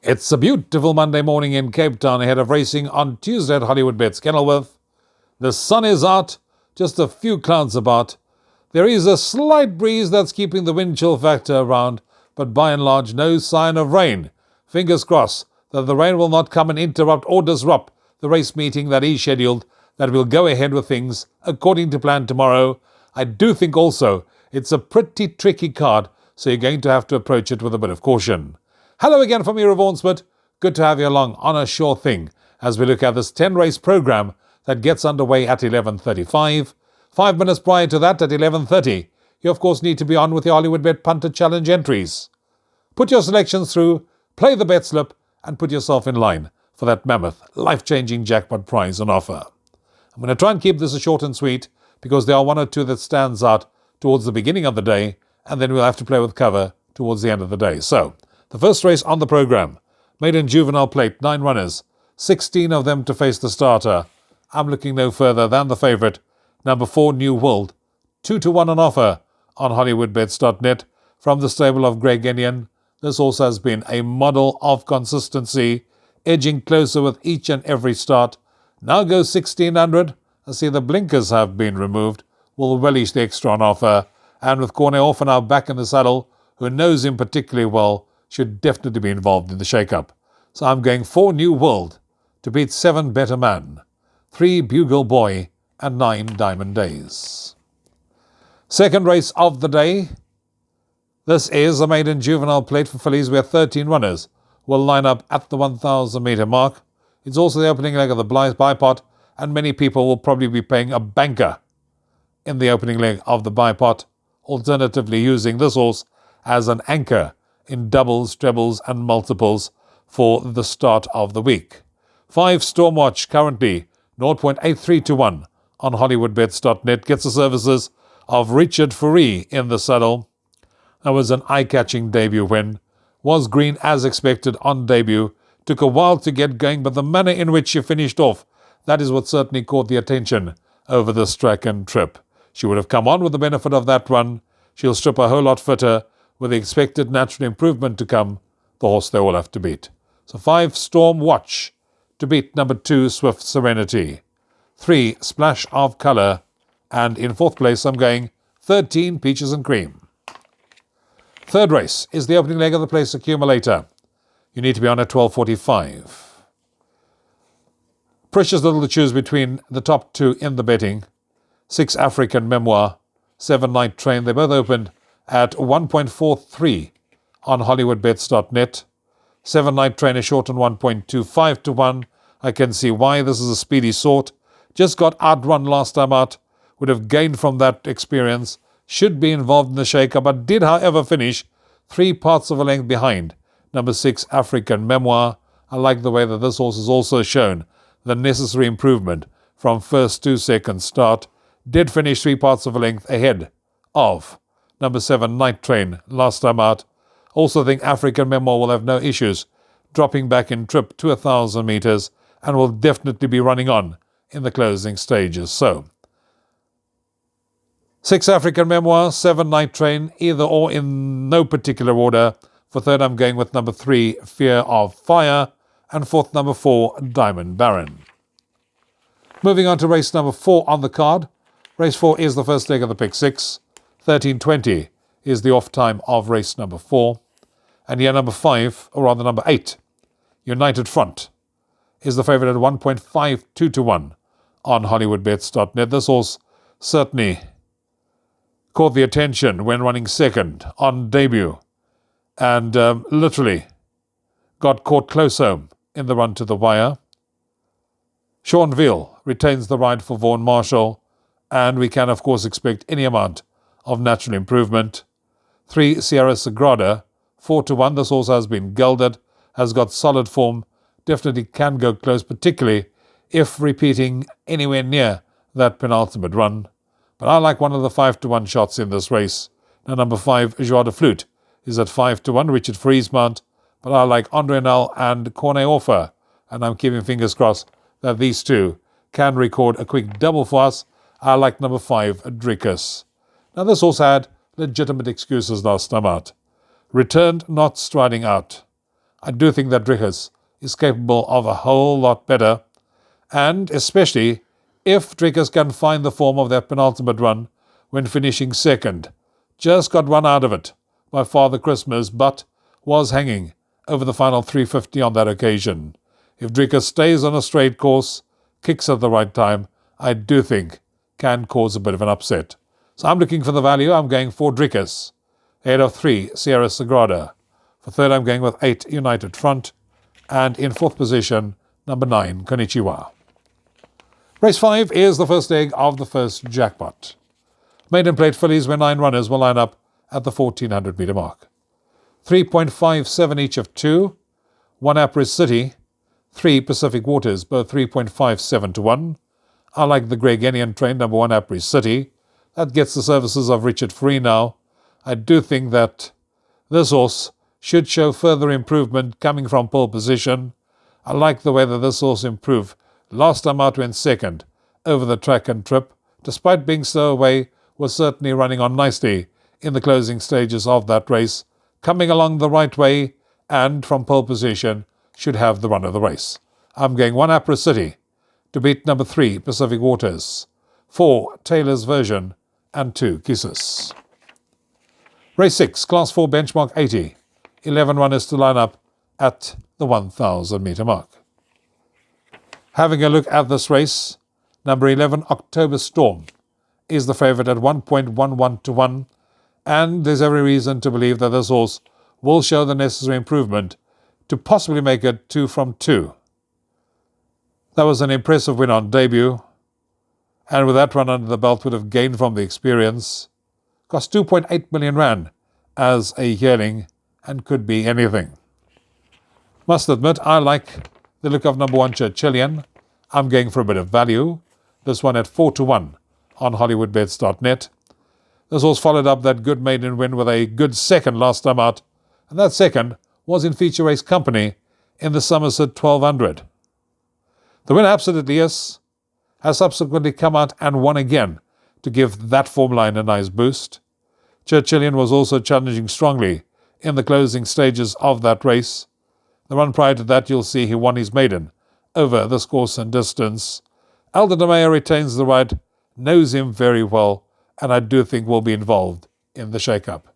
It's a beautiful Monday morning in Cape Town ahead of racing on Tuesday at Hollywoodbets Kenilworth. The sun is out, just a few clouds about. There is a slight breeze that's keeping the wind chill factor around, but by and large no sign of rain. Fingers crossed that the rain will not come and interrupt or disrupt the race meeting that is scheduled, that we'll go ahead with things according to plan tomorrow. I do think also it's a pretty tricky card, so you're going to have to approach it with a bit of caution. Hello again from me, Rouvaun Smit. Good to have you along on a sure thing as we look at this 10-race program that gets underway at 11:35. 5 minutes prior to that, at 11:30, you of course need to be on with your Hollywoodbet Punter Challenge entries. Put your selections through, play the bet slip, and put yourself in line for that mammoth, life-changing jackpot prize on offer. I'm going to try and keep this short and sweet because there are one or two that stands out towards the beginning of the day, and then we'll have to play with cover towards the end of the day. So, the first race on the program, maiden juvenile plate, 9 runners, 16 of them to face the starter. I'm looking no further than the favourite, number 4, New World, 2-1 on offer on Hollywoodbets.net from the stable of Greg Enion. This also has been a model of consistency, edging closer with each and every start. Now goes 1600. I see the blinkers have been removed. Will relish the extra on offer. And with Corne Offer now back in the saddle, who knows him particularly well, should definitely be involved in the shake-up. So I'm going 4 New World to beat 7 Better Man, 3 Bugle Boy, and 9 Diamond Days. Second race of the day. This is a maiden juvenile plate for fillies where 13 runners will line up at the 1,000 metre mark. It's also the opening leg of the bipot, and many people will probably be paying a banker in the opening leg of the bipot, alternatively using this horse as an anchor in doubles, trebles and multiples for the start of the week. 5 Stormwatch currently 0.83-1 on Hollywoodbets.net gets the services of Richard Fourie in the saddle. That was an eye-catching debut win. Was green as expected on debut. Took a while to get going, but the manner in which she finished off, that is what certainly caught the attention over this track and trip. She would have come on with the benefit of that run. She'll strip a whole lot fitter with the expected natural improvement to come. The horse they will have to beat. So 5 Storm Watch to beat number 2 Swift Serenity. 3 Splash of Colour. And in 4th place I'm going 13 Peaches and Cream. Third race is the opening leg of the place accumulator. You need to be on at 12:45. Precious little to choose between the top 2 in the betting. 6 African Memoir, 7 Night Train. They both opened at 1.43 on Hollywoodbets.net. 7 Night Train is short on 1.25-1. I can see why. This is a speedy sort. Just got outrun last time out. Would have gained from that experience. Should be involved in the shake-up, but did, however, finish 3 parts of a length behind number 6 African Memoir. I like the way that this horse has also shown the necessary improvement from first to second start. Did finish 3 parts of a length ahead of number 7 Night Train last time out. Also think African Memoir will have no issues dropping back in trip to 1,000 metres and will definitely be running on in the closing stages. So 6 African Memoir, 7 Night Train, either or in no particular order. For third, I'm going with number 3, Fear of Fire, and fourth, number 4, Diamond Baron. Moving on to race number 4 on the card. Race 4 is the first leg of the pick 6. 13:20 is the off time of race number 4. And here number 5, or rather number 8, United Front, is the favourite at 1.52-1 on Hollywoodbets.net. This horse certainly caught the attention when running second on debut and literally got caught close home in the run to the wire. Sean Veal retains the ride for Vaughan Marshall, and we can of course expect any amount of natural improvement. 3 Sierra Sagrada, 4-1. This horse has been gelded, has got solid form, definitely can go close, particularly if repeating anywhere near that penultimate run. But I like one of the 5-1 shots in this race. Now number 5, Joie de Flute, is at 5-1, Richard Friesmount. But I like Andre Nel and Corne Offer. And I'm keeping fingers crossed that these two can record a quick double for us. I like number 5, Drickus. Now this horse had legitimate excuses last time out. Returned not striding out. I do think that Drickus is capable of a whole lot better, and especially if Drickus can find the form of that penultimate run when finishing second. Just got run out of it by Father Christmas, but was hanging over the final 350 on that occasion. If Drickus stays on a straight course, kicks at the right time, I do think can cause a bit of an upset. So I'm looking for the value. I'm going for Drickus, ahead of 3, Sierra Sagrada. For third, I'm going with 8, United Front. And in fourth position, number 9, Konnichiwa. Race 5 is the first leg of the first jackpot. Maiden Plate fillies where 9 runners will line up at the 1400 metre mark. 3.57 each of 2, 1 Apris City, 3 Pacific Waters, both 3.57 to 1. I like the Gregenian train, number 1 Apris City. That gets the services of Richard Free now. I do think that this horse should show further improvement coming from pole position. I like the way that this horse improved. Last time out went second over the track and trip. Despite being slow away, was certainly running on nicely in the closing stages of that race. Coming along the right way and from pole position should have the run of the race. I'm going 1 Apris City to beat number 3 Pacific Waters, 4 Taylor's Version and 2 Kisses. Race 6, Class 4 benchmark 80. 11 runners to line up at the 1,000 metre mark. Having a look at this race, number 11 October Storm is the favourite at 1.11 to 1, and there's every reason to believe that this horse will show the necessary improvement to possibly make it 2 from 2. That was an impressive win on debut, and with that run under the belt would have gained from the experience. Cost 2.8 million rand as a yearling and could be anything. Must admit, I like the look of number 1 Churchillian. I'm going for a bit of value. This one at 4 to 1 on Hollywoodbets.net. This horse followed up that good maiden win with a good second last time out, and that second was in feature race company in the Somerset 1200. The winner, Absolutely Yes, has subsequently come out and won again to give that form line a nice boost. Churchillian was also challenging strongly in the closing stages of that race. The run prior to that, you'll see he won his maiden over this course and distance. Elder de Meyer retains the ride, knows him very well, and I do think will be involved in the shake-up.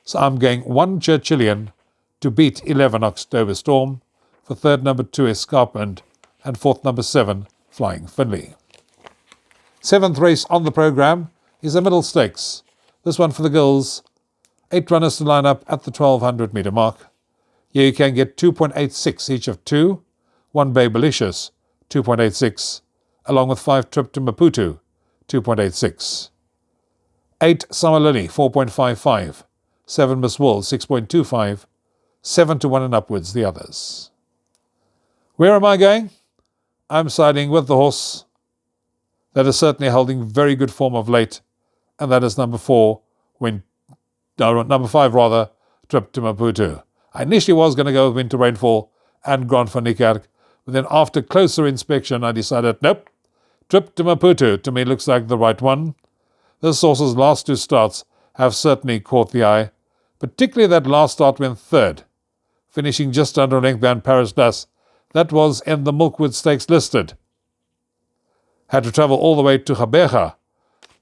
So I'm going 1 Churchillian to beat 11 October Storm, for third number 2 Escarpment, and fourth number 7 Flying Finley. Seventh race on the programme is a middle stakes. This one for the girls. 8 runners to line up at the 1200 metre mark. Here you can get 2.86 each of 2, 1 Babylicious, 2.86, along with 5 Trip to Maputo, 2.86. 8 Summer Lily, 4.55, 7 Miss Wool, 6.25, 7 to 1 and upwards the others. Where am I going? I'm siding with the horse that is certainly holding very good form of late, and that is number 5 Trip to Maputo. I initially was going to go with Winter Rainfall and Grand van Niekerk, but then after closer inspection I decided, nope, Trip to Maputo to me looks like the right one. This horse's last 2 starts have certainly caught the eye, particularly that last start when third, finishing just under a length behind Paris Das. That was in the Milkwood Stakes listed. Had to travel all the way to Gqeberha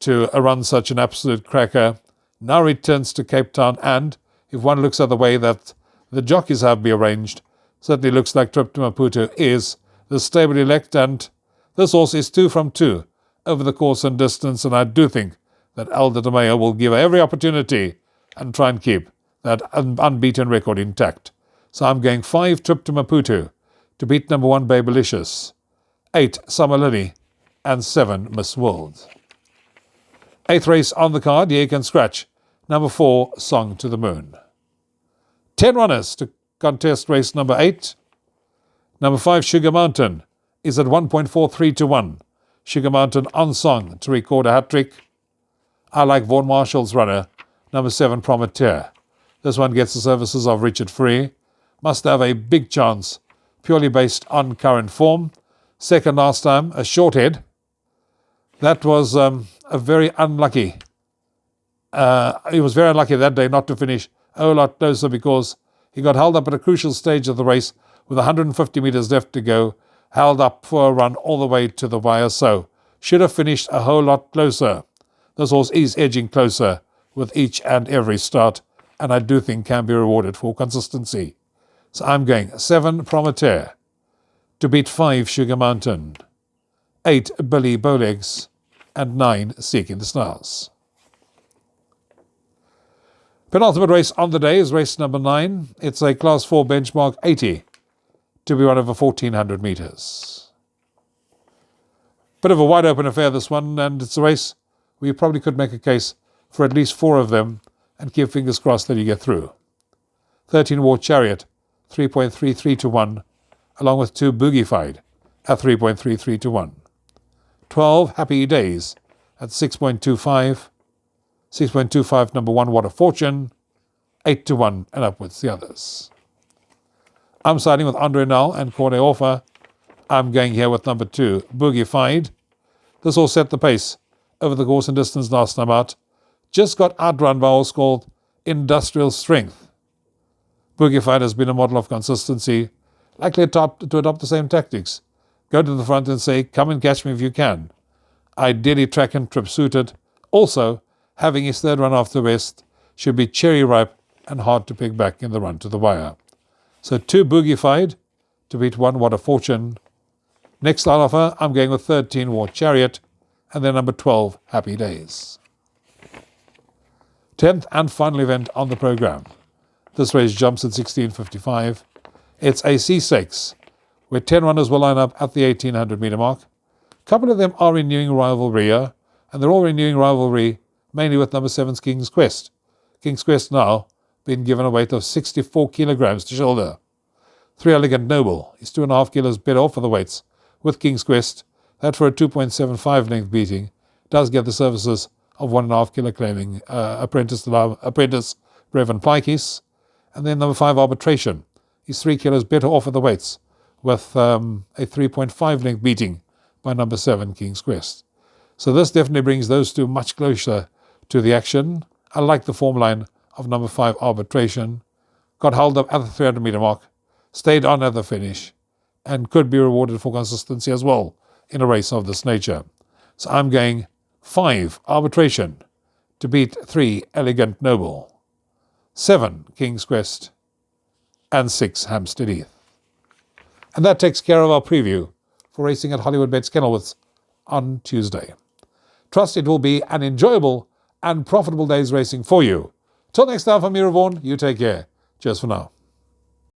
to run such an absolute cracker. Now returns to Cape Town, and if one looks at the way that the jockeys have been arranged, certainly looks like Trip to Maputo is the stable elect, and this horse is 2 from 2 over the course and distance, and I do think that Elder de Meyer will give her every opportunity and try and keep that unbeaten record intact. So I'm going 5 Trip to Maputo to beat number 1 Babylicious, 8 Summer Lily, and 7 Miss World. 8th race on the card, here you can scratch number 4 Song to the Moon. 10 runners to contest race number 8. Number 5 Sugar Mountain is at 1.43 to 1. Sugar Mountain on song to record a hat-trick. I like Vaughan Marshall's runner, number 7 Prometeur. This one gets the services of Richard Free. Must have a big chance, purely based on current form. Second last time, a short head. That was a very unlucky. He was very unlucky that day not to finish a whole lot closer because He got held up at a crucial stage of the race with 150 metres left to go, held up for a run all the way to the wire, so should have finished a whole lot closer. This horse is edging closer with each and every start, and I do think can be rewarded for consistency. So I'm going 7 Prometheus to beat 5 Sugar Mountain, 8 Billy Bowlegs, and 9 Seeking the Stars. Penultimate race on the day is race number 9. It's a Class 4 benchmark 80 to be run over 1,400 metres. Bit of a wide open affair, this one, and it's a race where you probably could make a case for at least 4 of them and keep fingers crossed that you get through. 13 War Chariot, 3.33 to 1, along with 2 Boogified at 3.33 to 1. 12 Happy Days at 6.25. 6.25 number 1 Water Fortune, 8 to 1 and upwards the others. I'm siding with Andre Null and Corne Offer. I'm going here with number 2 Boogified. This all set the pace over the course and distance last time out. Just got outrun by a horse called Industrial Strength. Boogified has been a model of consistency, likely to adopt the same tactics. Go to the front and say, come and catch me if you can. Ideally track and trip suited. Also, having his third run after rest, should be cherry ripe and hard to pick back in the run to the wire. So 2 Boogified to beat 1 Water Fortune. Next line offer, I'm going with 13 War Chariot, and then number 12 Happy Days. 10th and final event on the programme. This race jumps at 16.55. It's a C6, where 10 runners will line up at the 1,800 metre mark. A couple of them are renewing rivalry, and they're all renewing rivalry mainly with number 7's King's Quest. King's Quest now been given a weight of 64 kilograms to shoulder. 3 Elegant Noble is 2.5 kilos better off for the weights with King's Quest. That for a 2.75 length beating does get the services of 1.5 kilo claiming apprentice Brevin Pikes. And then number 5 Arbitration is 3 kilos better off for the weights with a 3.5 length beating by number 7 King's Quest. So this definitely brings those two much closer to the action. I like the form line of number 5 Arbitration. Got held up at the 300 metre mark, stayed on at the finish, and could be rewarded for consistency as well in a race of this nature. So I'm going 5 Arbitration to beat 3 Elegant Noble, 7 King's Quest, and 6 Hampstead Heath. And that takes care of our preview for racing at Hollywoodbets Kenilworth on Tuesday. Trust it will be an enjoyable and profitable day's racing for you. Till next time, from me, Rouvaun, you take care. Cheers for now.